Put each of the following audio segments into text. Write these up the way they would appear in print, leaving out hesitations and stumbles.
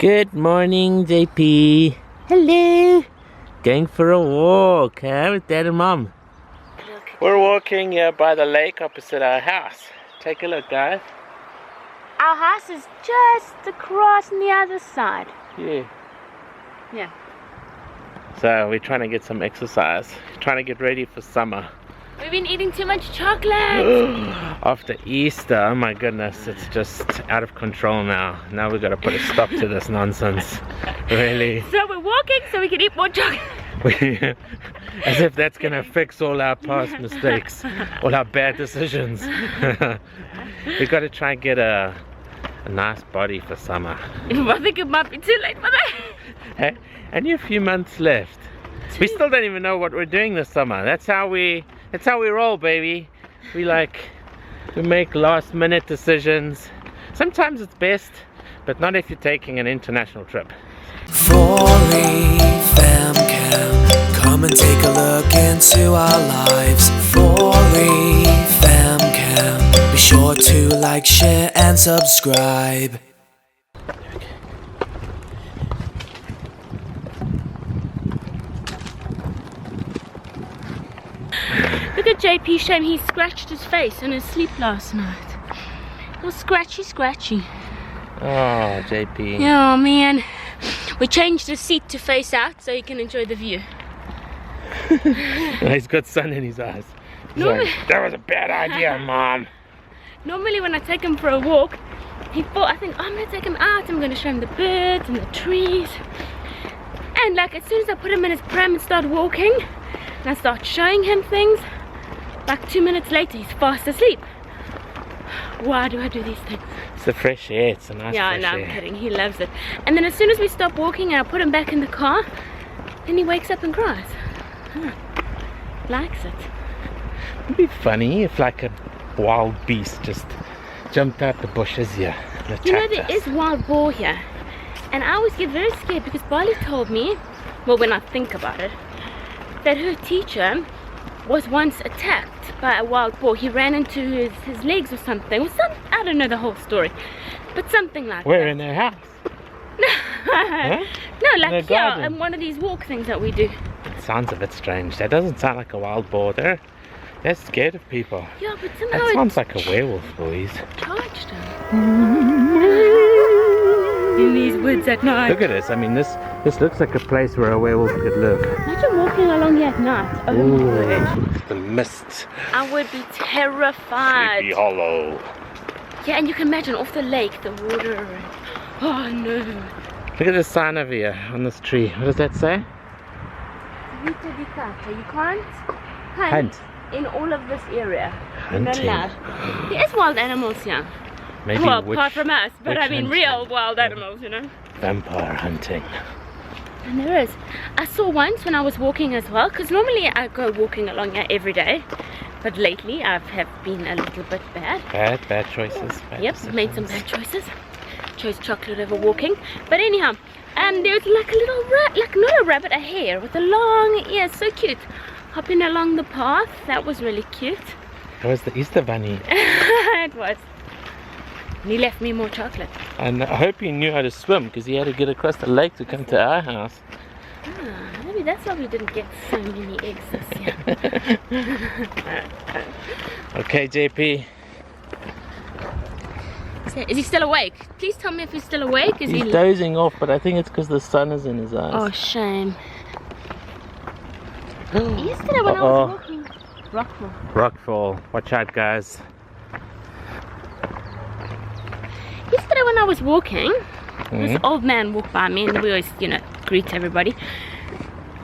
Good morning, JP. Hello. Going for a walk, huh, with Dad and Mom. We're walking here by the lake opposite our house. Take a look, guys. Our house is just across on the other side. Yeah. Yeah. So we're trying to get some exercise. Trying to get ready for summer. We've been eating too much chocolate. After Easter, oh my goodness, it's just out of control now. Now we've got to put a stop to this nonsense. Really. So we're walking so we can eat more chocolate. As if that's going to fix all our past mistakes, all our bad decisions. We've got to try and get a nice body for summer. I think it might be too late for that. Hey, only a few months left. We still don't even know what we're doing this summer. That's how we roll, baby. We make last minute decisions. Sometimes it's best, but not if you're taking an international trip. Fourie fam cam, come and take a look into our lives. Fourie fam cam, be sure to like, share and subscribe. Look at JP, shame he scratched his face in his sleep last night. It was scratchy. Oh, JP. Oh man. We changed the seat to face out so you can enjoy the view. He's got sun in his eyes. He's like, that was a bad idea, Mom. Normally when I take him for a walk, I think, oh, I'm going to take him out, I'm going to show him the birds and the trees. And like as soon as I put him in his pram and start walking, and I start showing him things, like 2 minutes later he's fast asleep. Why do I do these things? It's the fresh air, it's a nice fresh air. I'm kidding, he loves it. And then as soon as we stop walking and I put him back in the car, then he wakes up and cries. Likes it. It'd be funny if like a wild beast just jumped out the bushes here. You know, there is wild boar here. And I always get very scared because Bali told me, well, when I think about it, that her teacher was once attacked by a wild boar. He ran into his legs or something. I don't know the whole story, but something like We're that. in their house. Huh? No, like here, in one of these walk things that we do. It sounds a bit strange. That doesn't sound like a wild boar. They're scared of people. Yeah, but somehow that sounds like a werewolf, Louise. Charged him. In these woods at night. Look at this. I mean, this looks like a place where a werewolf could live. Imagine walking along here at night. Oh my word. The mist. I would be terrified. Sleepy Hollow. Yeah, and you can imagine off the lake, the water. And, oh no. Look at the sign over here on this tree. What does that say? You can't hunt in all of this area. Hunting. There is wild animals here. Maybe well, apart from us, but I mean hunting. real wild animals, you know. Vampire hunting. And there is. I saw once when I was walking as well, because normally I go walking along here every day, but lately I have been a little bit bad. Bad choices. Yep, made some bad choices. Chose chocolate over walking. But anyhow, there was like a little rat, like not a rabbit, a hare with a long ear, so cute. Hopping along the path, that was really cute. It was the Easter bunny. It was. And he left me more chocolate. And I hope he knew how to swim because he had to get across the lake to come to our house. Maybe that's why we didn't get so many eggs this year. Okay, JP. Is he still awake? Please tell me if he's still awake. He's dozing off, but I think it's because the sun is in his eyes. Oh, shame. Yesterday when I was walking, Rockfall. Watch out, guys. Yesterday when I was walking, this old man walked by me, and we always, greet everybody.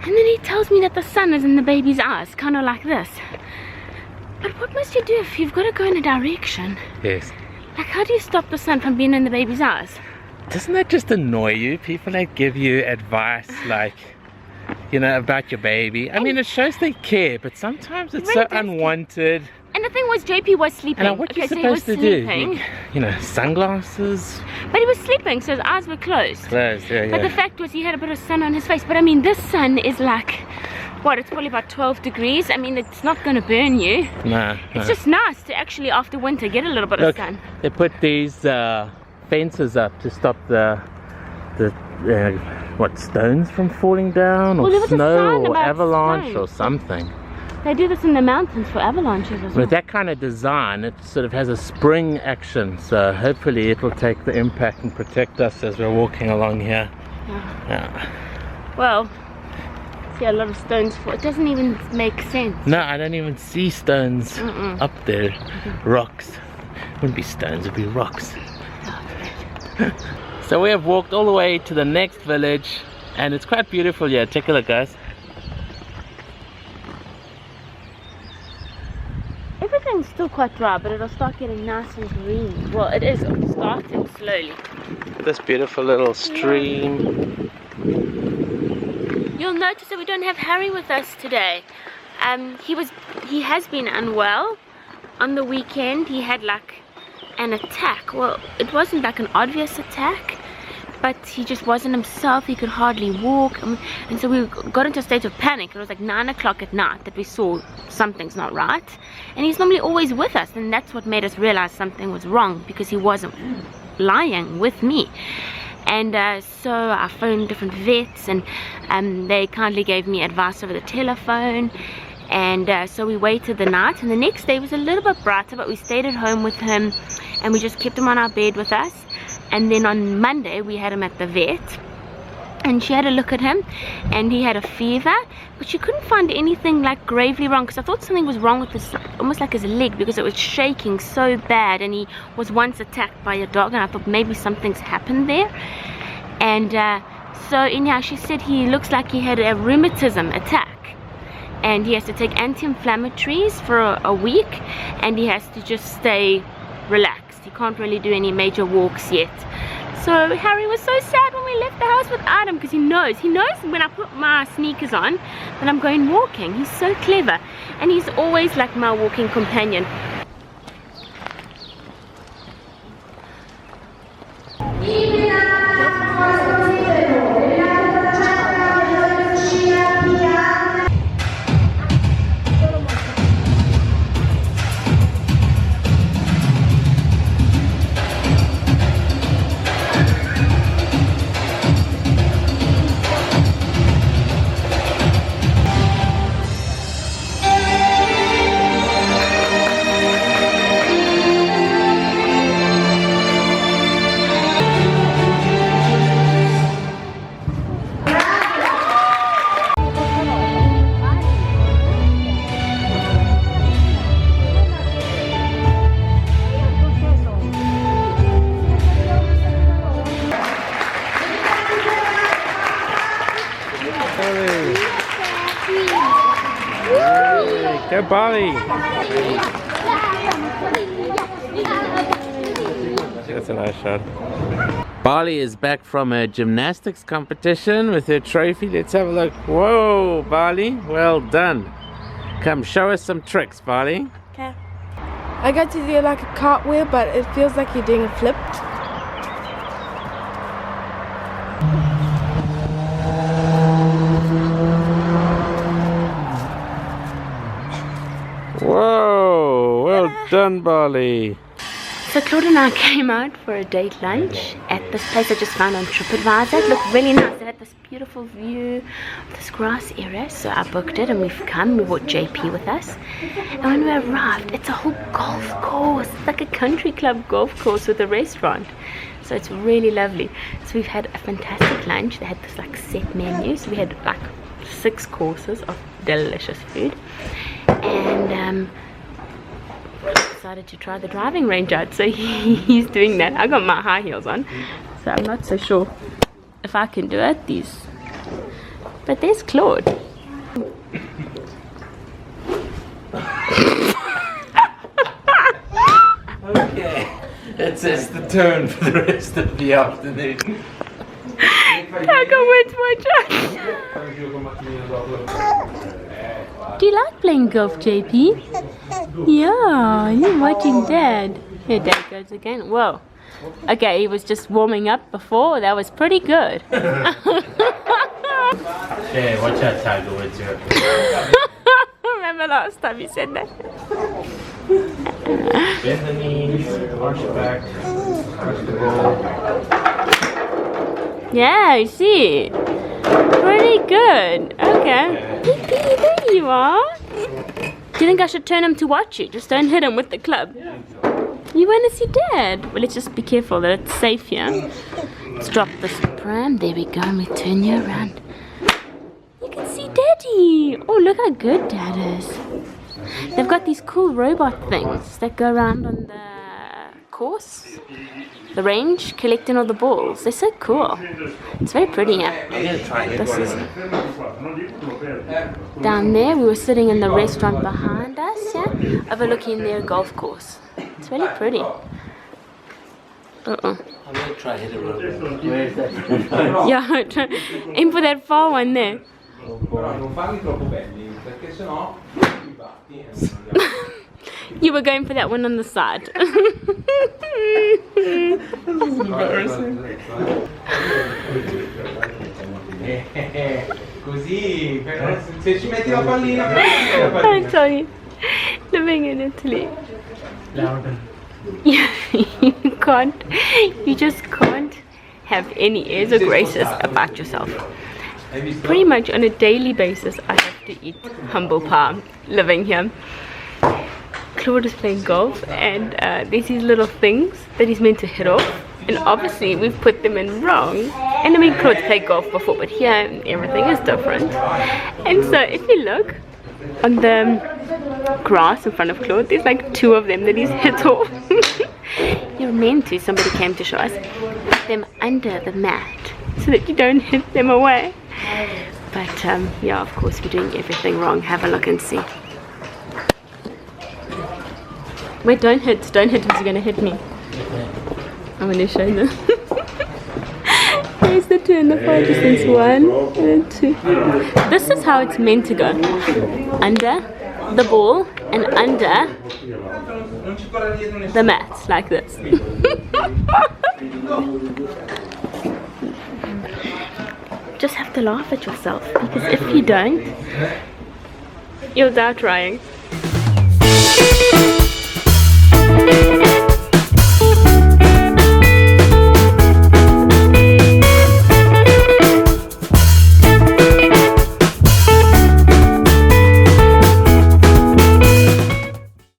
And then he tells me that the sun is in the baby's eyes, kind of like this. But what must you do if you've got to go in a direction? Yes. Like, how do you stop the sun from being in the baby's eyes? Doesn't that just annoy you? People that give you advice like, about your baby. I mean, it shows they care, but sometimes it's so unwanted. And the thing was, JP was sleeping. And what you're supposed to do? Sunglasses. But he was sleeping, so his eyes were closed. Yeah. But the fact was, he had a bit of sun on his face. But I mean, this sun is like, what? It's probably about 12 degrees. I mean, it's not going to burn you. No. It's just nice to actually, after winter, get a little bit of sun. They put these fences up to stop the what, stones from falling down, or Well, there was a snow, sign or about avalanche, stones. or something. They do this in the mountains for avalanches as well. With that kind of design, it sort of has a spring action, so hopefully it will take the impact and protect us as we're walking along here. Yeah. Well, see a lot of stones for it doesn't even make sense. No, I don't even see stones up there. Rocks. Wouldn't be stones, it'd be rocks. So we have walked all the way to the next village, and it's quite beautiful here. Take a look, guys. Everything's still quite dry, but it'll start getting nice and green. Well, it is starting slowly. This beautiful little stream. You'll notice that we don't have Harry with us today. He has been unwell. On the weekend he had like an attack. Well, it wasn't like an obvious attack, but he just wasn't himself. He could hardly walk, and so we got into a state of panic. It was like 9 o'clock at night that we saw something's not right, and he's normally always with us, and that's what made us realize something was wrong, because he wasn't lying with me. And so I phoned different vets, and they kindly gave me advice over the telephone. And so we waited the night, and the next day was a little bit brighter, but we stayed at home with him, and we just kept him on our bed with us. And then on Monday we had him at the vet, and she had a look at him, and he had a fever, but she couldn't find anything like gravely wrong, because I thought something was wrong with his, almost like his leg, because it was shaking so bad, and he was once attacked by a dog, and I thought maybe something's happened there. And so anyhow, she said he looks like he had a rheumatism attack, and he has to take anti-inflammatories for a week, and he has to just stay relaxed. He can't really do any major walks yet. So Harry was so sad when we left the house without him, because he knows when I put my sneakers on that I'm going walking. He's so clever, and he's always like my walking companion. Go Bali! That's a nice shot. Bali is back from a gymnastics competition with her trophy. Let's have a look. Whoa, Bali, well done. Come show us some tricks, Bali. Okay. I got to do like a cartwheel, but it feels like you're doing a flip. Whoa, well done, Bali. So Claude and I came out for a date lunch at this place I just found on TripAdvisor. It looked really nice. It had this beautiful view of this grass area. So I booked it, and we've come. We brought JP with us. And when we arrived, it's a whole golf course. It's like a country club golf course with a restaurant. So it's really lovely. So we've had a fantastic lunch. They had this like set menu. So we had like 6 courses of delicious food. And decided to try the driving range out, so he's doing that. I got my high heels on, so I'm not so sure if I can do it. But there's Claude. Okay, that sets the tone for the rest of the afternoon. I got way too much. Do you like playing golf, JP? Yeah, you're watching Dad. Here Dad goes again. Whoa. Okay, he was just warming up before. That was pretty good. Hey, watch out, Tiger Woods. Remember last time you said that? Bend the knees, arch your back, arch the ball. Yeah, you see. Pretty good. Okay. Yippee, there you are. Do you think I should turn him to watch you? Just don't hit him with the club. You want to see Dad? Well, let's just be careful that it's safe here. Let's drop this pram. There we go. And we turn you around. You can see Daddy. Oh, look how good Dad is. They've got these cool robot things that go around on the course, the range, collecting all the balls. They're so cool. It's very pretty here. I'm gonna try it. This is down there. We were sitting in the restaurant behind us, yeah, overlooking their golf course. It's really pretty. I'm gonna try hit a robot. Where is that? Yeah, aim for that far one there. You were going for that one on the side. Così, però se ci metti la pallina I tell you, living in Italy. You just can't have any airs or graces about yourself. Pretty much on a daily basis I have to eat humble pie living here. Claude is playing golf and there's these little things that he's meant to hit off, and obviously we've put them in wrong. And I mean, Claude's played golf before, but here everything is different. And so if you look on the grass in front of Claude, there's like 2 of them that he's hit off. You're meant to, somebody came to show us, put them under the mat so that you don't hit them away. But yeah, of course we're doing everything wrong. Have a look and see. Wait, don't hit because you're gonna hit me. I'm gonna show them. There's the 2 in the far distance, 1 and 2. This is how it's meant to go. Under the ball and under the mat, like this. Just have to laugh at yourself, because if you don't, you'll die trying.